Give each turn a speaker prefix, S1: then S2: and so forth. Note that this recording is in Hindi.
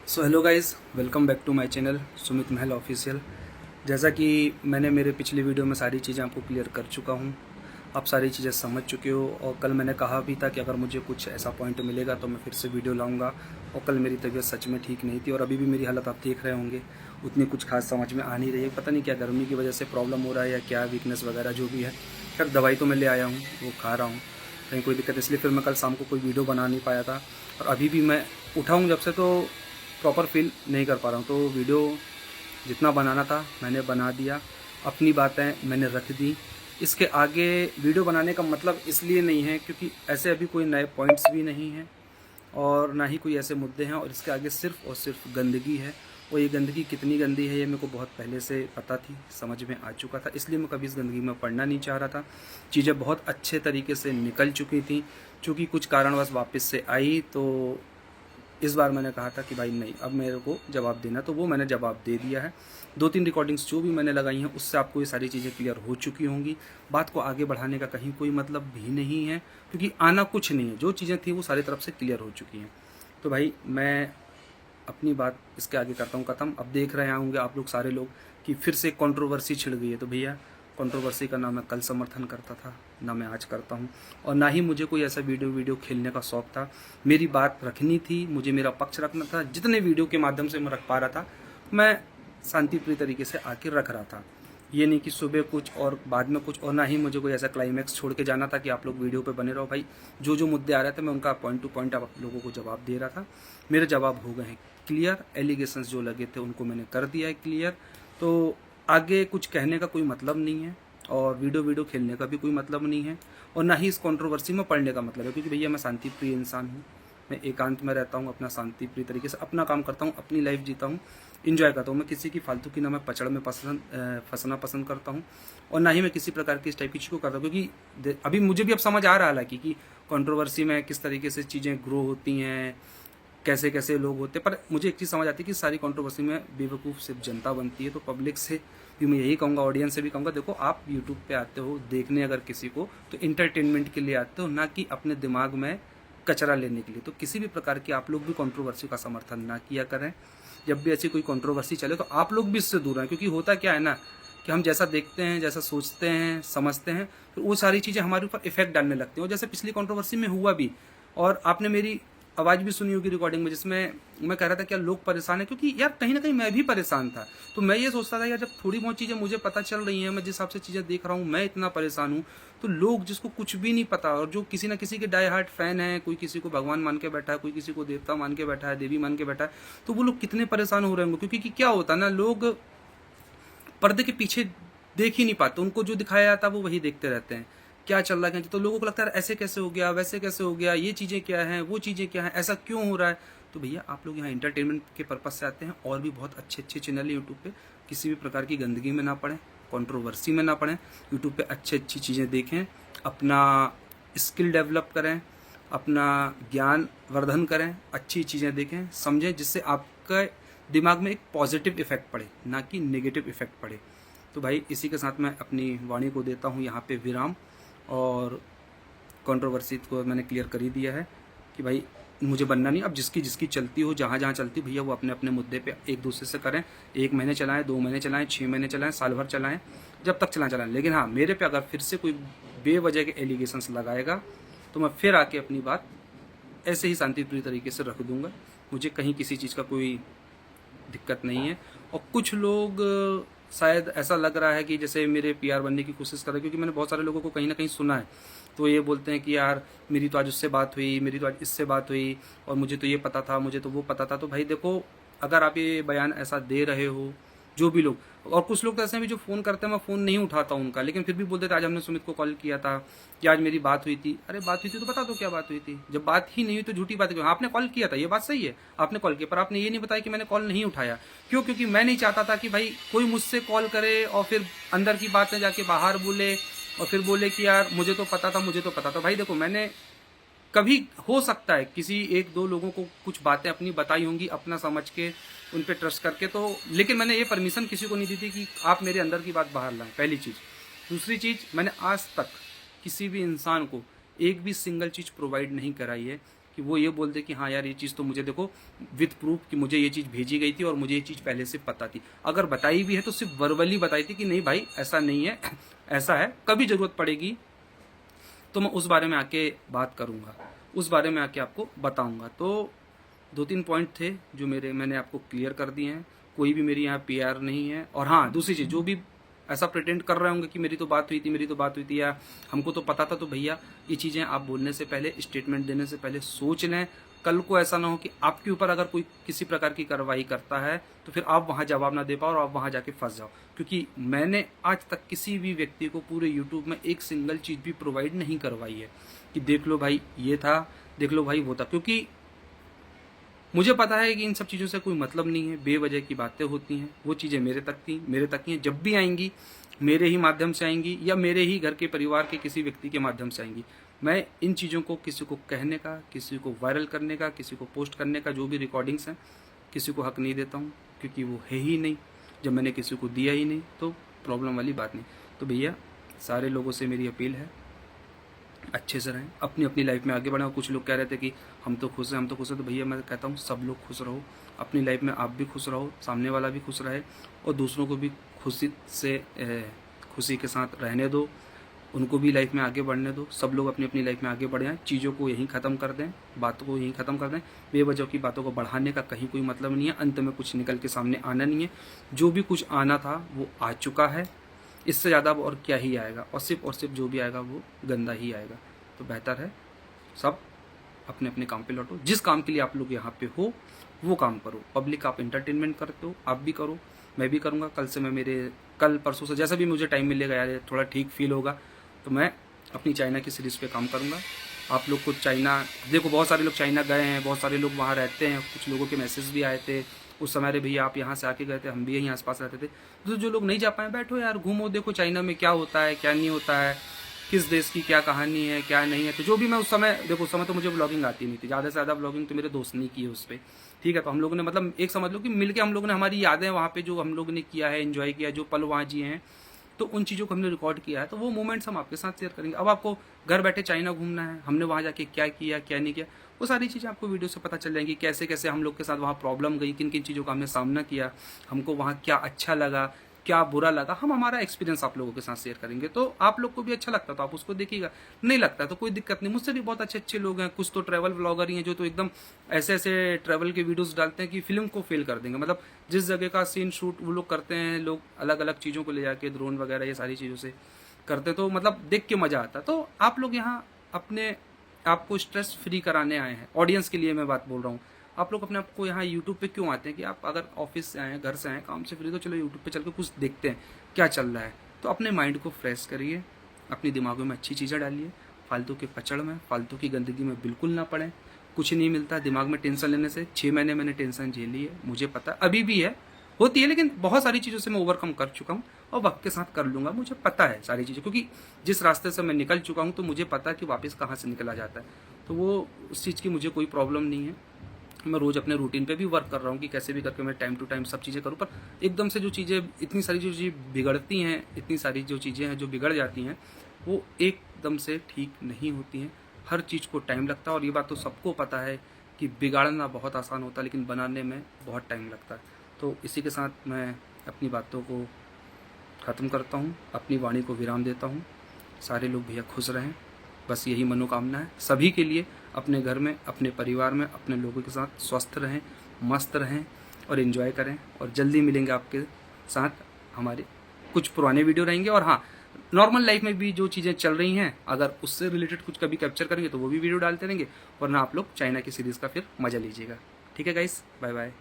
S1: So hello guys, welcome back to my channel Sumit Mahal official. जैसा कि मैंने मेरे पिछली वीडियो में सारी चीज़ें आपको क्लियर कर चुका हूँ, आप सारी चीज़ें समझ चुके हो। और कल मैंने कहा भी था कि अगर मुझे कुछ ऐसा पॉइंट मिलेगा तो मैं फिर से वीडियो लाऊंगा। और कल मेरी तबीयत सच में ठीक नहीं थी और अभी भी मेरी हालत आप देख रहे होंगे, उतनी कुछ खास समझ में आ नहीं रही है। पता नहीं क्या गर्मी की वजह से प्रॉब्लम हो रहा है या क्या वीकनेस वगैरह जो भी है। खैर दवाई तो मैं ले आया हूँ, वो खा रहा हूँ, कहीं कोई दिक्कत। इसलिए फिर मैं कल शाम को कोई वीडियो बना नहीं पाया था। और अभी भी मैं उठा हूँ जब से, तो प्रॉपर फील नहीं कर पा रहा हूँ। तो वीडियो जितना बनाना था मैंने बना दिया, अपनी बातें मैंने रख दी। इसके आगे वीडियो बनाने का मतलब इसलिए नहीं है क्योंकि ऐसे अभी कोई नए पॉइंट्स भी नहीं हैं और ना ही कोई ऐसे मुद्दे हैं। और इसके आगे सिर्फ और सिर्फ गंदगी है। और ये गंदगी कितनी गंदी है ये मेरे को बहुत पहले से पता थी, समझ में आ चुका था। इसलिए मैं कभी इस गंदगी में पड़ना नहीं चाह रहा था। चीज़ें बहुत अच्छे तरीके से निकल चुकी थी, चूँकि कुछ कारणवश वापस से आई। तो इस बार मैंने कहा था कि भाई नहीं, अब मेरे को जवाब देना, तो वो मैंने जवाब दे दिया है। 2-3 रिकॉर्डिंग्स जो भी मैंने लगाई हैं उससे आपको ये सारी चीज़ें क्लियर हो चुकी होंगी। बात को आगे बढ़ाने का कहीं कोई मतलब भी नहीं है क्योंकि आना कुछ नहीं है। जो चीज़ें थी वो सारी तरफ से क्लियर हो चुकी हैं। तो भाई मैं अपनी बात इसके आगे करता हूँ ख़त्म। अब देख रहे होंगे आप लोग सारे लोग कि फिर से कंट्रोवर्सी छिड़ गई है। तो भैया कंट्रोवर्सी का ना मैं कल समर्थन करता था, ना मैं आज करता हूँ, और ना ही मुझे कोई ऐसा वीडियो खेलने का शौक़ था। मेरी बात रखनी थी, मुझे मेरा पक्ष रखना था। जितने वीडियो के माध्यम से मैं रख पा रहा था मैं शांतिप्रिय तरीके से आके रख रहा था। ये नहीं कि सुबह कुछ और बाद में कुछ, और ना ही मुझे कोई ऐसा क्लाइमैक्स छोड़ के जाना था कि आप लोग वीडियो पे बने रहो। भाई जो जो मुद्दे आ रहे थे मैं उनका पॉइंट टू पॉइंट आप लोगों को जवाब दे रहा था। मेरे जवाब हो गए हैं क्लियर। एलिगेशंस जो लगे थे उनको मैंने कर दिया है क्लियर। तो आगे कुछ कहने का कोई मतलब नहीं है और वीडियो खेलने का भी कोई मतलब नहीं है, और ना ही इस कंट्रोवर्सी में पढ़ने का मतलब है। क्योंकि भैया मैं शांति प्रिय इंसान हूँ, मैं एकांत में रहता हूँ, अपना शांति प्रिय तरीके से अपना काम करता हूँ, अपनी लाइफ जीता हूँ, इंजॉय करता हूँ। मैं किसी की फालतू की ना मैं पचड़ में फंसना पसंद करता हूँ, और ना ही मैं किसी प्रकार की इस टाइप की चीज़ को करता हूँ। क्योंकि अभी मुझे भी अब समझ आ रहा है हालांकि कि कंट्रोवर्सी में किस तरीके से चीज़ें ग्रो होती हैं, कैसे कैसे लोग होते हैं। पर मुझे एक चीज़ समझ आती है कि सारी कंट्रोवर्सी में बेवकूफ़ सिर्फ जनता बनती है। तो पब्लिक से भी मैं यही कहूँगा, ऑडियंस से भी कहूँगा, देखो आप यूट्यूब पे आते हो देखने अगर किसी को, तो इंटरटेनमेंट के लिए आते हो, ना कि अपने दिमाग में कचरा लेने के लिए। तो किसी भी प्रकार की आप लोग भी कंट्रोवर्सी का समर्थन ना किया करें। जब भी ऐसी कोई कंट्रोवर्सी चले तो आप लोग भी इससे दूर रहें। क्योंकि होता क्या है ना कि हम जैसा देखते हैं, जैसा सोचते हैं, समझते हैं, तो वो सारी चीज़ें हमारे ऊपर इफेक्ट डालने लगती हैं। और जैसे पिछली कंट्रोवर्सी में हुआ भी, और आपने मेरी आवाज़ भी सुनी होगी रिकॉर्डिंग में, जिसमें मैं कह रहा था क्या लोग परेशान हैं। क्योंकि यार कहीं ना कहीं मैं भी परेशान था। तो मैं ये सोचता था यार जब थोड़ी बहुत चीज़ें मुझे पता चल रही हैं, मैं जिस हिसाब से चीज़ें देख रहा हूँ, मैं इतना परेशान हूँ, तो लोग जिसको कुछ भी नहीं पता और जो किसी ना किसी के डाई हार्ट फैन है, कोई किसी को भगवान मान के बैठा है, कोई किसी को देवता मान के बैठा है, देवी मान के बैठा है, तो वो लोग कितने परेशान हो रहे होंगे। क्योंकि क्या होता है ना, लोग पर्दे के पीछे देख ही नहीं पाते, उनको जो दिखाया जाता है वो वही देखते रहते हैं, क्या चल रहा है। तो लोगों को लगता है ऐसे कैसे हो गया, वैसे कैसे हो गया, ये चीज़ें क्या हैं, वो चीज़ें क्या हैं, ऐसा क्यों हो रहा है। तो भैया आप लोग यहाँ इंटरटेनमेंट के पर्पज़ से आते हैं, और भी बहुत अच्छे अच्छे चैनल है यूट्यूब पे। किसी भी प्रकार की गंदगी में ना पड़ें, कंट्रोवर्सी में ना पड़ें, यूट्यूब पे अच्छी अच्छी चीज़ें देखें, अपना स्किल डेवलप करें, अपना ज्ञान वर्धन करें, अच्छी चीज़ें देखें, समझें, जिससे आपका दिमाग में एक पॉजिटिव इफेक्ट पड़े, ना कि नेगेटिव इफेक्ट पड़े। तो भाई इसी के साथ मैं अपनी वाणी को देता हूँ यहाँ पे विराम। और कंट्रोवर्सी को मैंने क्लियर कर ही दिया है कि भाई मुझे बनना नहीं। अब जिसकी जिसकी चलती हो, जहाँ जहाँ चलती भैया, वो अपने अपने मुद्दे पे एक दूसरे से करें। 1 महीने चलाएं, 2 महीने चलाएं, 6 महीने चलाएं, साल भर चलाएं, जब तक चलाएं। लेकिन हाँ, मेरे पे अगर फिर से कोई बेवजह के एलिगेशंस लगाएगा तो मैं फिर आके अपनी बात ऐसे ही शांतिप्रिय तरीके से रख दूंगा। मुझे कहीं किसी चीज़ का कोई दिक्कत नहीं है। और कुछ लोग शायद ऐसा लग रहा है कि जैसे मेरे पीआर बनने की कोशिश कर रहे हैं, क्योंकि मैंने बहुत सारे लोगों को कहीं ना कहीं सुना है, तो ये बोलते हैं कि यार मेरी तो आज उससे बात हुई, मेरी तो आज इससे बात हुई, और मुझे तो ये पता था, मुझे तो वो पता था। तो भाई देखो, अगर आप ये बयान ऐसा दे रहे हो, जो भी लोग, और कुछ लोग तो ऐसे भी जो फ़ोन करते हैं, मैं फ़ोन नहीं उठाता हूँ उनका, लेकिन फिर भी बोलते थे आज हमने सुमित को कॉल किया था कि आज मेरी बात हुई थी। अरे बात हुई थी तो बता दो क्या बात हुई थी। जब बात ही नहीं हुई तो झूठी बात क्यों। आपने कॉल किया था, ये बात सही है, आपने कॉल किया, पर आपने ये नहीं बताया कि मैंने कॉल नहीं उठाया। क्यों? क्योंकि मैं नहीं चाहता था कि भाई कोई मुझसे कॉल करे और फिर अंदर की बातें जाके बाहर बोले और फिर बोले कि यार मुझे तो पता था, मुझे तो पता था। भाई देखो, मैंने कभी हो सकता है किसी 1-2 लोगों को कुछ बातें अपनी बताई होंगी, अपना समझ के, उन पे ट्रस्ट करके, तो लेकिन मैंने ये परमिशन किसी को नहीं दी थी कि आप मेरे अंदर की बात बाहर लाएं, पहली चीज़। दूसरी चीज़, मैंने आज तक किसी भी इंसान को एक भी सिंगल चीज़ प्रोवाइड नहीं कराई है कि वो ये बोल दे कि हाँ यार ये चीज़ तो मुझे देखो विथ प्रूफ कि मुझे ये चीज़ भेजी गई थी और मुझे ये चीज़ पहले से पता थी। अगर बताई भी है तो सिर्फ वर्बली बताई थी कि नहीं भाई ऐसा नहीं है, ऐसा है, कभी ज़रूरत पड़ेगी तो मैं उस बारे में आके बात करूँगा, उस बारे में आके आपको बताऊँगा। तो 2-3 पॉइंट थे जो मैंने आपको क्लियर कर दिए हैं। कोई भी मेरी यहाँ PR नहीं है। और हाँ, दूसरी चीज़, जो भी ऐसा प्रिटेंड कर रहे होंगे कि मेरी तो बात हुई थी या हमको तो पता था, तो भैया ये चीज़ें आप बोलने से पहले, स्टेटमेंट देने से पहले सोच लें। कल को ऐसा ना हो कि आपके ऊपर अगर कोई किसी प्रकार की कार्रवाई करता है तो फिर आप वहाँ जवाब ना दे पाओ और आप वहाँ जाके फंस जाओ। क्योंकि मैंने आज तक किसी भी व्यक्ति को पूरे यूट्यूब में एक सिंगल चीज़ भी प्रोवाइड नहीं करवाई है कि देख लो भाई ये था, देख लो भाई वो था। क्योंकि मुझे पता है कि इन सब चीज़ों से कोई मतलब नहीं है, बेवजह की बातें होती हैं। वो चीज़ें मेरे तक थी, मेरे तक ही हैं, जब भी आएंगी मेरे ही माध्यम से आएंगी या मेरे ही घर के परिवार के किसी व्यक्ति के माध्यम से आएंगी। मैं इन चीज़ों को किसी को कहने का, किसी को वायरल करने का, किसी को पोस्ट करने का, जो भी रिकॉर्डिंग्स हैं, किसी को हक नहीं देता हूँ, क्योंकि वो है ही नहीं। जब मैंने किसी को दिया ही नहीं तो प्रॉब्लम वाली बात नहीं। तो भैया सारे लोगों से मेरी अपील है, अच्छे से रहें, अपनी अपनी लाइफ में आगे बढ़ें। और कुछ लोग कह रहे थे कि हम तो खुश हैं, हम तो खुश हैं, तो भैया मैं कहता हूँ सब लोग खुश रहो, अपनी लाइफ में आप भी खुश रहो, सामने वाला भी खुश रहे और दूसरों को भी खुशी के साथ रहने दो, उनको भी लाइफ में आगे बढ़ने दो। सब लोग अपनी अपनी लाइफ में आगे बढ़ें, चीज़ों को यहीं ख़त्म कर दें, बातों को यहीं ख़त्म कर दें। बेवजह की बातों को बढ़ाने का कहीं कोई मतलब नहीं है, अंत में कुछ निकल के सामने आना नहीं है। जो भी कुछ आना था वो आ चुका है, इससे ज़्यादा अब और क्या ही आएगा, और सिर्फ जो भी आएगा वो गंदा ही आएगा। तो बेहतर है सब अपने अपने काम पे लौटो। जिस काम के लिए आप लोग यहाँ पे हो वो काम करो। पब्लिक आप एंटरटेनमेंट करते हो, आप भी करो, मैं भी करूँगा। कल से मैं कल परसों से जैसा भी मुझे टाइम मिलेगा यार, थोड़ा ठीक फील होगा तो मैं अपनी चाइना की सीरीज़ पे काम करूँगा। आप लोग को चाइना, देखो बहुत सारे लोग चाइना गए हैं, बहुत सारे लोग वहाँ रहते हैं, कुछ लोगों के मैसेज भी आए थे उस समय, अरे भैया आप यहाँ से आके गए थे, हम भी यहीं आसपास रहते थे। तो जो लोग नहीं जा पाए, बैठो यार, घूमो, देखो चाइना में क्या होता है, क्या नहीं होता है, किस देश की क्या कहानी है, क्या नहीं है। तो जो भी मैं उस समय, देखो उस समय तो मुझे ब्लॉगिंग आती नहीं थी, ज़्यादा से ज़्यादा ब्लॉगिंग तो मेरे दोस्त ने की है उस पर, ठीक है। तो हम लोगों ने, मतलब एक समझ लो कि मिलके हम लोगों ने, हमारी यादें वहाँ पे जो हम लोगों ने किया है, एंजॉय किया, जो पल वहाँ जिए हैं, तो उन चीज़ों को हमने रिकॉर्ड किया है। तो वो मोमेंट्स हम आपके साथ शेयर करेंगे। अब आपको घर बैठे चाइना घूमना है, हमने वहाँ जाके क्या किया, क्या नहीं किया, वो सारी चीज़ें आपको वीडियो से पता चल जाएंगी। कैसे कैसे हम लोग के साथ वहाँ प्रॉब्लम गई, किन किन चीज़ों का हमने सामना किया, हमको वहाँ क्या अच्छा लगा, क्या बुरा लगा, हम हमारा एक्सपीरियंस आप लोगों के साथ शेयर करेंगे। तो आप लोग को भी अच्छा लगता तो आप उसको देखिएगा, नहीं लगता तो कोई दिक्कत नहीं। मुझसे भी बहुत अच्छे अच्छे लोग हैं, कुछ तो ट्रैवल व्लॉगर ही हैं जो तो एकदम ऐसे ऐसे ट्रैवल के वीडियोस डालते हैं कि फिल्म को फेल कर देंगे। मतलब जिस जगह का सीन शूट वो लोग करते हैं, लोग अलग अलग चीज़ों को ले जाके ड्रोन वगैरह ये सारी चीज़ों से करते, तो मतलब देख के मज़ा आता। तो आप लोग यहाँ अपने आपको स्ट्रेस फ्री कराने आए हैं, ऑडियंस के लिए मैं बात बोल रहा हूँ। आप लोग अपने आपको यहाँ यूट्यूब पे क्यों आते हैं कि आप अगर ऑफिस से आए, घर से आए, काम से फ्री, तो चलो यूट्यूब पे चल के कुछ देखते हैं क्या चल रहा है। तो अपने माइंड को फ्रेश करिए, अपने दिमागों में अच्छी चीज़ें डालिए, फालतू के पचड़ में, फालतू की गंदगी में बिल्कुल ना पड़ें। कुछ नहीं मिलता दिमाग में टेंशन लेने से। 6 महीने मैंने टेंशन झेली है, मुझे पता है, अभी भी है, होती है, लेकिन बहुत सारी चीज़ों से मैं ओवरकम कर चुका हूँ और वक्त के साथ कर लूँगा। मुझे पता है सारी चीज़ें, क्योंकि जिस रास्ते से मैं निकल चुका हूँ तो मुझे पता है कि वापस कहाँ से निकला जाता है। तो वो उस चीज़ की मुझे कोई प्रॉब्लम नहीं है। मैं रोज़ अपने रूटीन पे भी वर्क कर रहा हूँ कि कैसे भी करके मैं टाइम टू टाइम सब चीज़ें करूँ। पर एकदम से जो चीज़ें, इतनी सारी जो चीज़ें बिगड़ती हैं, इतनी सारी जो चीज़ें हैं जो बिगड़ जाती हैं, वो एकदम से ठीक नहीं होती हैं। हर चीज़ को टाइम लगता है और ये बात तो सबको पता है कि बिगाड़ना बहुत आसान होता है लेकिन बनाने में बहुत टाइम लगता है। तो इसी के साथ मैं अपनी बातों को ख़त्म करता हूँ, अपनी वाणी को विराम देता हूँ। सारे लोग भैया खुश रहें, बस यही मनोकामना है सभी के लिए। अपने घर में, अपने परिवार में, अपने लोगों के साथ स्वस्थ रहें, मस्त रहें और एंजॉय करें। और जल्दी मिलेंगे आपके साथ, हमारे कुछ पुराने वीडियो रहेंगे। और हाँ, नॉर्मल लाइफ में भी जो चीज़ें चल रही हैं, अगर उससे रिलेटेड कुछ कभी कैप्चर करेंगे तो वो भी वीडियो डालते रहेंगे। वरना आप लोग चाइना की सीरीज़ का फिर मज़ा लीजिएगा। ठीक है गाइस, बाय बाय।